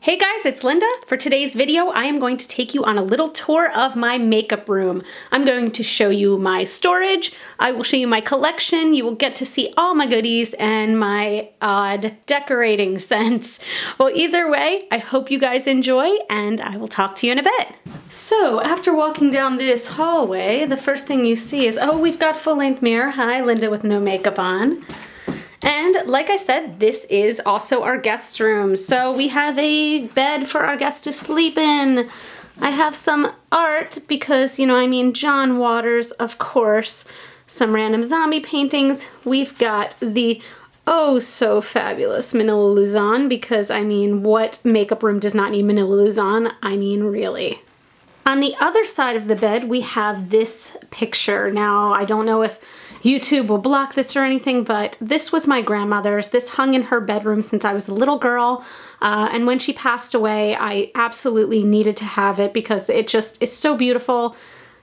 Hey guys, it's Linda. For today's video, I am going to take you on a little tour of my makeup room. I'm going to show you my storage, I will show you my collection, you will get to see all my goodies and my odd decorating sense. Well, either way, I hope you guys enjoy and I will talk to you in a bit. So, after walking down this hallway, the first thing you see is, oh, we've got full-length mirror. Hi, Linda with no makeup on. And like I said, this is also our guest room. So we have a bed for our guests to sleep in. I have some art because, John Waters, of course. Some random zombie paintings. We've got the oh so fabulous Manila Luzon because, what makeup room does not need Manila Luzon? Really. On the other side of the bed, we have this picture. Now, I don't know if YouTube will block this or anything, but this was my grandmother's. This hung in her bedroom since I was a little girl, and when she passed away, I absolutely needed to have it because it just is so beautiful,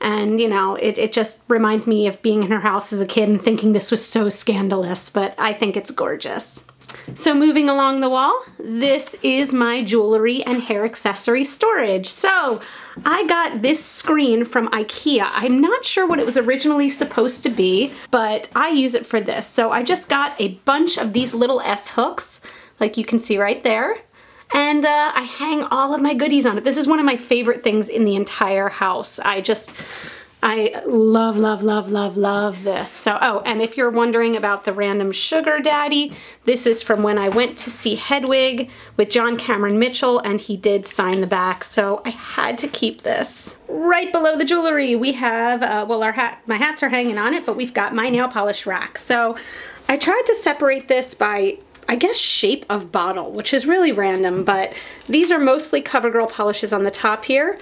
and it just reminds me of being in her house as a kid and thinking this was so scandalous, but I think it's gorgeous. So moving along the wall, this is my jewelry and hair accessory storage. So I got this screen from IKEA. I'm not sure what it was originally supposed to be, but I use it for this. So I just got a bunch of these little S hooks, like you can see right there. And I hang all of my goodies on it. This is one of my favorite things in the entire house. I love, love, love, love, love this. So, oh, and if you're wondering about the random sugar daddy, this is from when I went to see Hedwig with John Cameron Mitchell, and he did sign the back, so I had to keep this. Right below the jewelry, we have, my hats are hanging on it, but we've got my nail polish rack. So I tried to separate this by, I guess, shape of bottle, which is really random, but these are mostly CoverGirl polishes on the top here.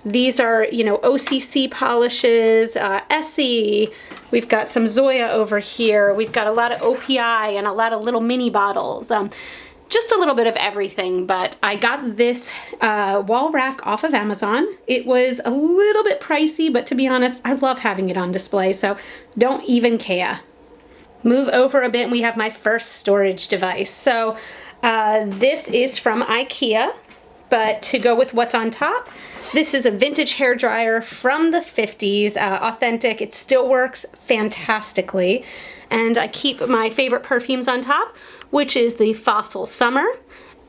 These are, OCC polishes, Essie. We've got some Zoya over here. We've got a lot of OPI and a lot of little mini bottles. Just a little bit of everything, but I got this wall rack off of Amazon. It was a little bit pricey, but to be honest, I love having it on display, so don't even care. Move over a bit and we have my first storage device. So this is from IKEA, but to go with what's on top, this is a vintage hair dryer from the 50s, authentic. It still works fantastically. And I keep my favorite perfumes on top, which is the Fossil Summer.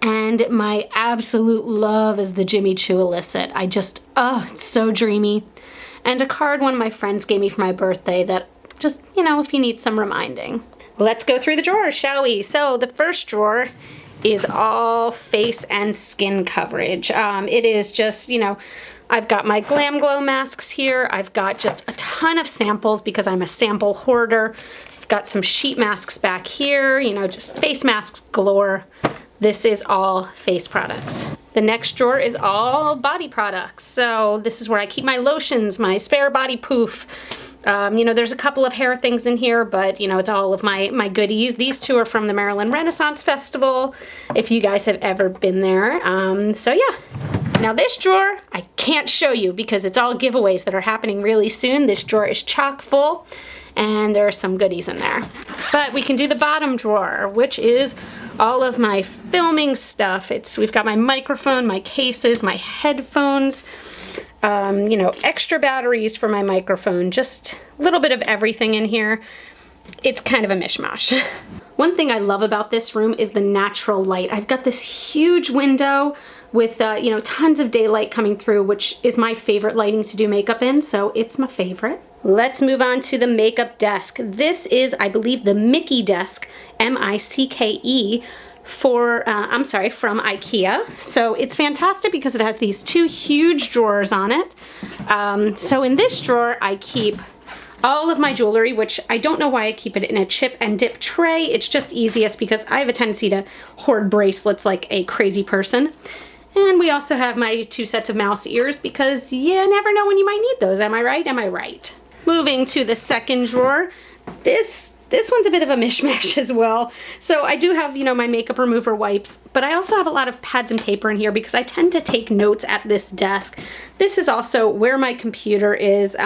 And my absolute love is the Jimmy Choo Illicit. It's so dreamy. And a card one of my friends gave me for my birthday that just, if you need some reminding. Let's go through the drawers, shall we? So the first drawer is all face and skin coverage. It is just, I've got my Glam Glow masks here. I've got just a ton of samples because I'm a sample hoarder. I've got some sheet masks back here, just face masks galore. This is all face products. The next drawer is all body products. So this is where I keep my lotions, my spare body poof. There's a couple of hair things in here, but, it's all of my goodies. These two are from the Maryland Renaissance Festival, if you guys have ever been there. So yeah. Now this drawer, I can't show you because it's all giveaways that are happening really soon. This drawer is chock full, and there are some goodies in there. But we can do the bottom drawer, which is all of my filming stuff. We've got my microphone, my cases, my headphones, extra batteries for my microphone, just a little bit of everything in here. It's kind of a mishmash. One thing I love about this room is the natural light. I've got this huge window with, tons of daylight coming through, which is my favorite lighting to do makeup in, so it's my favorite. Let's move on to the makeup desk. This is, I believe, the Mickey desk, M-I-C-K-E, from IKEA. So it's fantastic because it has these two huge drawers on it. So in this drawer, I keep all of my jewelry, which I don't know why I keep it in a chip and dip tray. It's just easiest because I have a tendency to hoard bracelets like a crazy person. And we also have my 2 sets of mouse ears because you never know when you might need those. Am I right? Am I right? Moving to the second drawer. This This one's a bit of a mishmash as well. So I do have, you know, my makeup remover wipes, but I also have a lot of pads and paper in here because I tend to take notes at this desk. This is also where my computer is.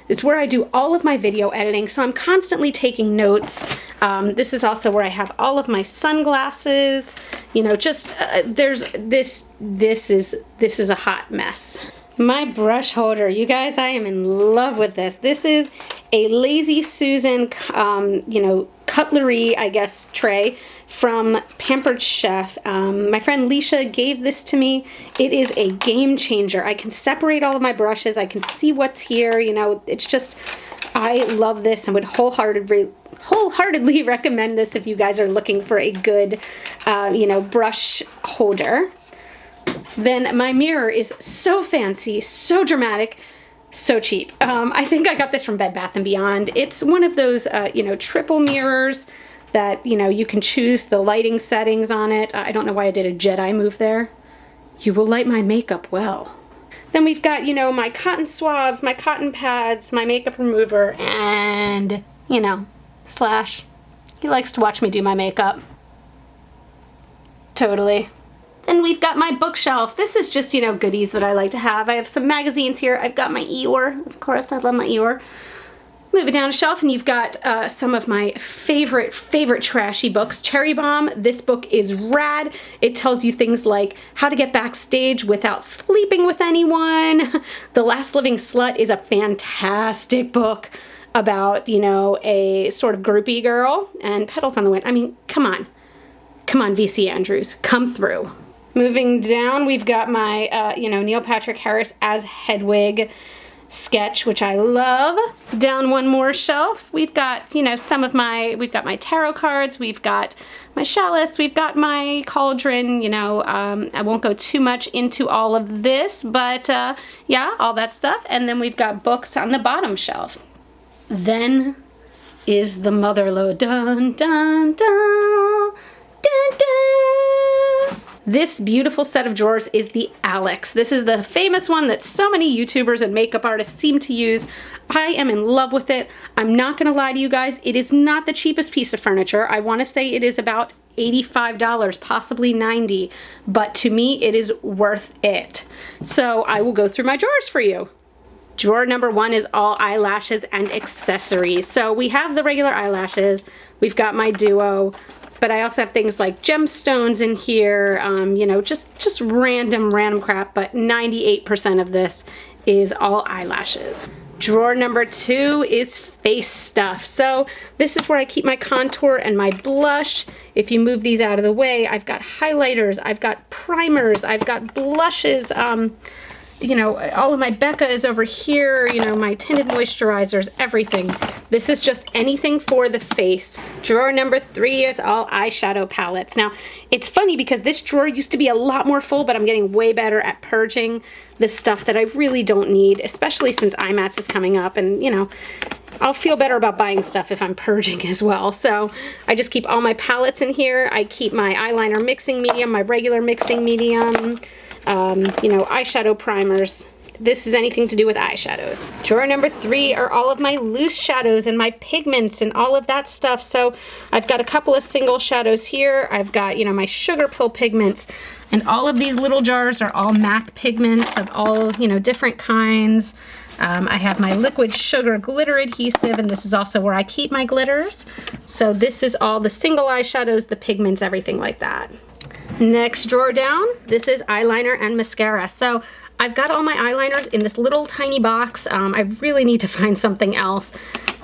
It's where I do all of my video editing, so I'm constantly taking notes. This is also where I have all of my sunglasses. You know, just there's this is a hot mess. My brush holder, you guys, I am in love with this. This is a Lazy Susan, you know, cutlery, I guess, tray from Pampered Chef. My friend Leisha gave this to me. It is a game changer. I can separate all of my brushes. I can see what's here. You know, it's just, I love this and would wholeheartedly recommend this if you guys are looking for a good, you know, brush holder. Then my mirror is so fancy, so dramatic, so cheap. I think I got this from Bed Bath & Beyond. It's one of those, you know, triple mirrors that, you know, you can choose the lighting settings on it. I don't know why I did a Jedi move there. You will light my makeup well. Then we've got, you know, my cotton swabs, my cotton pads, my makeup remover, and, you know, Slash. He likes to watch me do my makeup. Totally. Then we've got my bookshelf. This is just, you know, goodies that I like to have. I have some magazines here. I've got my Eeyore. Of course, I love my Eeyore. Move it down a shelf and you've got some of my favorite trashy books. Cherry Bomb. This book is rad. It tells you things like how to get backstage without sleeping with anyone. The Last Living Slut is a fantastic book about, you know, a sort of groupie girl. And Petals on the Wind. I mean, come on. Come on, VC Andrews. Come through. Moving down, we've got my, you know, Neil Patrick Harris as Hedwig sketch, which I love. Down one more shelf, we've got, you know, we've got my tarot cards, we've got my chalice, we've got my cauldron, you know, I won't go too much into all of this, but yeah, all that stuff. And then we've got books on the bottom shelf. Then is the motherlode. Dun, dun, dun, dun, dun. This beautiful set of drawers is the Alex. This is the famous one that so many YouTubers and makeup artists seem to use. I am in love with it. I'm not gonna lie to you guys, it is not the cheapest piece of furniture. I wanna say it is about $85, possibly $90, but to me it is worth it. So I will go through my drawers for you. Drawer number one is all eyelashes and accessories. So we have the regular eyelashes, we've got my duo, but I also have things like gemstones in here, you know, just random crap, but 98% of this is all eyelashes. Drawer number two is face stuff. So this is where I keep my contour and my blush. If you move these out of the way, I've got highlighters, I've got primers, I've got blushes, you know, all of my Becca is over here, you know, my tinted moisturizers, everything. This is just anything for the face. Drawer number three is all eyeshadow palettes. Now, it's funny because this drawer used to be a lot more full, but I'm getting way better at purging the stuff that I really don't need, especially since IMATS is coming up, and, you know, I'll feel better about buying stuff if I'm purging as well. So I just keep all my palettes in here. I keep my eyeliner mixing medium, my regular mixing medium, you know, eyeshadow primers. This is anything to do with eyeshadows. Drawer number three are all of my loose shadows and my pigments and all of that stuff. So I've got a couple of single shadows here. I've got, you know, my sugar pill pigments, and all of these little jars are all MAC pigments of all, you know, different kinds. I have my liquid sugar glitter adhesive, and this is also where I keep my glitters. So this is all the single eyeshadows, the pigments, everything like that. Next drawer down, this is eyeliner and mascara. So I've got all my eyeliners in this little tiny box. I really need to find something else.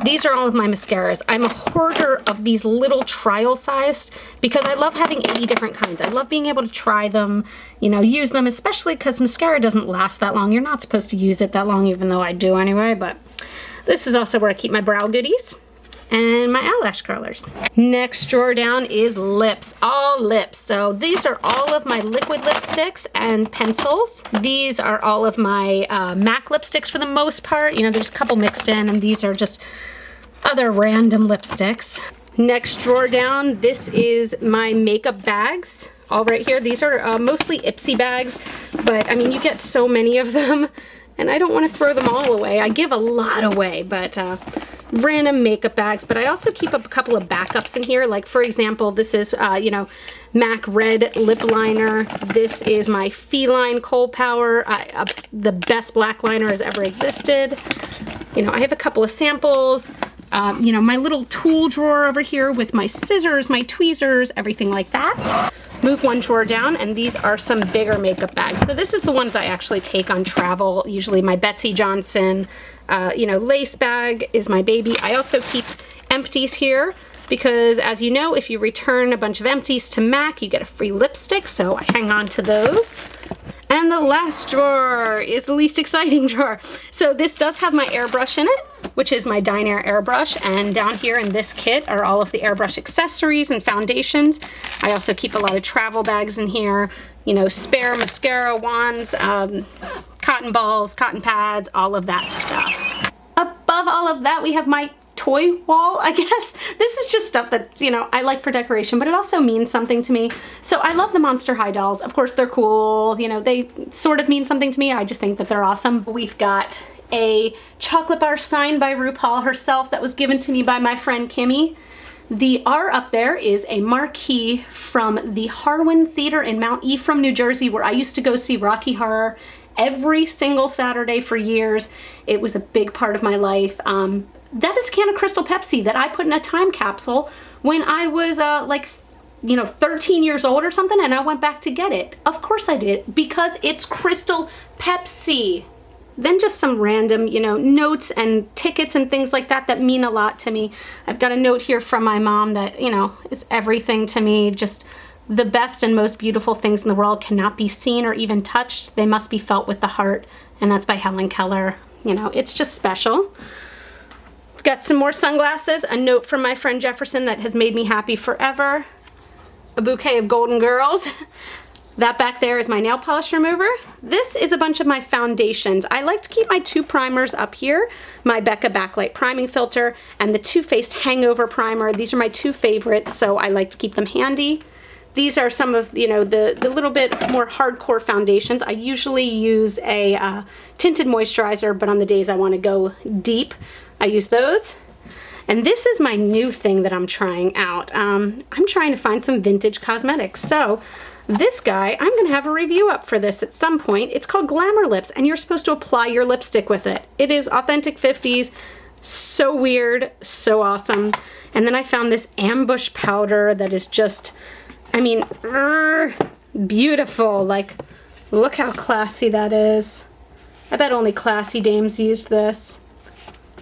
These are all of my mascaras. I'm a hoarder of these little trial sized because I love having 80 different kinds. I love being able to try them, you know, use them, especially because mascara doesn't last that long. You're not supposed to use it that long, even though I do anyway, but this is also where I keep my brow goodies and my eyelash curlers. Next drawer down is lips, all lips. So these are all of my liquid lipsticks and pencils. These are all of my MAC lipsticks for the most part. You know, there's a couple mixed in, and these are just other random lipsticks. Next drawer down, this is my makeup bags. All right here, these are mostly Ipsy bags, but I mean, you get so many of them, and I don't want to throw them all away. I give a lot away, but random makeup bags, but I also keep up a couple of backups in here. Like, for example, this is, you know, MAC Red Lip Liner. This is my Feline Kohl Power, the best black liner has ever existed. You know, I have a couple of samples. You know, my little tool drawer over here with my scissors, my tweezers, everything like that. Move one drawer down, and these are some bigger makeup bags. So this is the ones I actually take on travel, usually my Betsy Johnson, you know, lace bag is my baby. I also keep empties here because, as you know, if you return a bunch of empties to MAC, you get a free lipstick, so I hang on to those. And the last drawer is the least exciting drawer. So this does have my airbrush in it, which is my Dinair airbrush, and down here in this kit are all of the airbrush accessories and foundations. I also keep a lot of travel bags in here, you know, spare mascara wands, cotton balls, cotton pads, all of that stuff. Above all of that, we have my toy wall, I guess. This is just stuff that, you know, I like for decoration, but it also means something to me. So I love the Monster High dolls. Of course, they're cool. You know, they sort of mean something to me. I just think that they're awesome. We've got a chocolate bar signed by RuPaul herself that was given to me by my friend Kimmy. The R up there is a marquee from the Harwin Theater in Mount Ephraim, New Jersey, where I used to go see Rocky Horror every single Saturday for years. It was a big part of my life. That is a can of Crystal Pepsi that I put in a time capsule when I was like, you know, 13 years old or something, and I went back to get it. Of course I did, because it's Crystal Pepsi. Then just some random, you know, notes and tickets and things like that that mean a lot to me. I've got a note here from my mom that, you know, is everything to me. Just the best and most beautiful things in the world cannot be seen or even touched. They must be felt with the heart. And that's by Helen Keller. You know, it's just special. Got some more sunglasses, a note from my friend Jefferson that has made me happy forever. A bouquet of Golden Girls. That back there is my nail polish remover. This is a bunch of my foundations. I like to keep my two primers up here, my Becca Backlight Priming Filter and the Too Faced Hangover Primer. These are my two favorites, so I like to keep them handy. These are some of, you know, the little bit more hardcore foundations. I usually use a tinted moisturizer, but on the days I want to go deep, I use those. And this is my new thing that I'm trying out. I'm trying to find some vintage cosmetics. So this guy, I'm gonna have a review up for this at some point. It's called Glamour Lips, and you're supposed to apply your lipstick with it. It is authentic 50s, so weird, so awesome. And then I found this ambush powder that is just, I mean, beautiful. Like, look how classy that is. I bet only classy dames used this.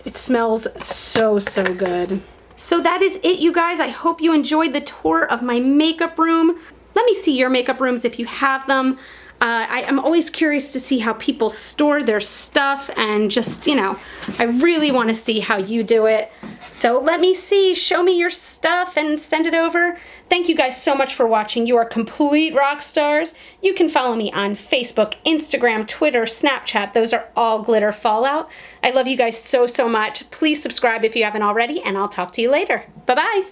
It smells so, so good. So that is it, you guys. I hope you enjoyed the tour of my makeup room. Let me see your makeup rooms if you have them. I am always curious to see how people store their stuff, and just, you know, I really want to see how you do it. So let me see, show me your stuff and send it over. Thank you guys so much for watching. You are complete rock stars. You can follow me on Facebook, Instagram, Twitter, Snapchat. Those are all GlitterFallout. I love you guys so, so much. Please subscribe if you haven't already, and I'll talk to you later. Bye-bye.